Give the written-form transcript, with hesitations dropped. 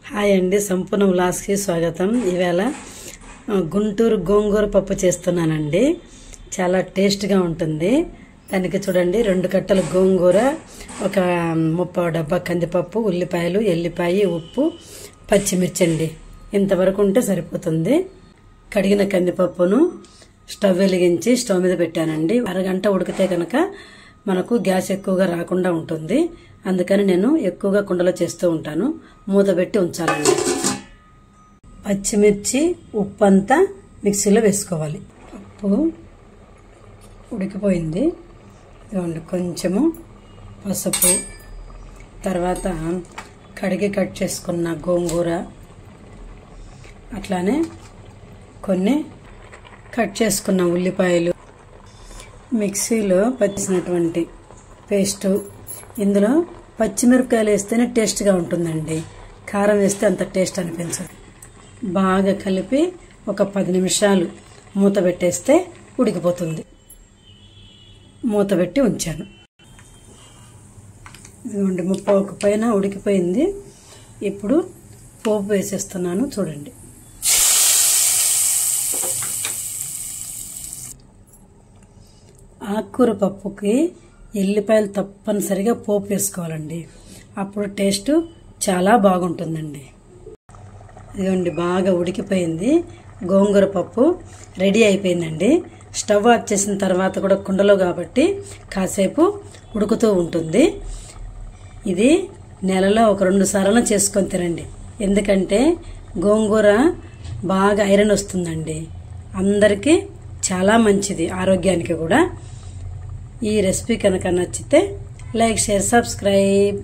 Hi అండి, సంపూర్ణ వ్లాగ్స్కి స్వాగతం. ఈవేళ గుంటూరు గోంగూర పప్పు చేస్తున్నానండి. చాలా టేస్ట్గా ఉంటుంది. దానికి చూడండి, 2 కట్టల గోంగూర, ఒక 30 డబ్బా కందిపప్పు, ఉల్లిపాయలు, ఎల్లిపాయ, ఉప్పు, పచ్చిమిర్చి అండి. ఇంతవరకు ఉంటే సరిపోతుంది. కడిగిన కందిపప్పును స్టవ్ వెలిగించి స్టవ్ మీద పెట్టానండి. అరగంట ఉడికితే కనుక మనకు గ్యాస్ ఎక్కువగా రాకుండా ఉంటుంది. అందుకని నేను ఎక్కువగా కుండలో చేస్తూ ఉంటాను. మూత పెట్టి ఉంచాలండి. పచ్చిమిర్చి, ఉప్పు అంతా మిక్సీలో వేసుకోవాలి. పప్పు ఉడికిపోయింది. ఇదిగోండి, కొంచెము పసుపు, తర్వాత కడిగి కట్ చేసుకున్న గోంగూర, అట్లానే కొన్ని కట్ చేసుకున్న ఉల్లిపాయలు, మిక్సీలో పచ్చినటువంటి పేస్టు. ఇందులో పచ్చిమిరపకాయలు వేస్తేనే టేస్ట్గా ఉంటుందండి. కారం వేస్తే అంత టేస్ట్ అనిపించదు. బాగా కలిపి ఒక 10 నిమిషాలు మూత పెట్టేస్తే ఉడికిపోతుంది. మూత పెట్టి ఉంచాను. ఇదిగోండి, 30 పైన ఉడికిపోయింది. ఇప్పుడు పోపు వేసేస్తున్నాను. చూడండి, ఆకుకూర పప్పుకి ఎల్లిపాయలు తప్పనిసరిగా పోపు వేసుకోవాలండి. అప్పుడు టేస్ట్ చాలా బాగుంటుందండి. ఇదిగోండి, బాగా ఉడికిపోయింది. గోంగూర పప్పు రెడీ అయిపోయిందండి. స్టవ్ ఆఫ్ చేసిన తర్వాత కూడా కుండలో కాబట్టి కాసేపు ఉడుకుతూ ఉంటుంది. ఇది నెలలో ఒక 2 సార్లు చేసుకొని తినండి. ఎందుకంటే గోంగూర బాగా ఐరన్ వస్తుందండి. అందరికీ చాలా మంచిది, ఆరోగ్యానికి కూడా. ఈ రెసిపీ కనుక నచ్చితే లైక్, షేర్, సబ్స్క్రైబ్.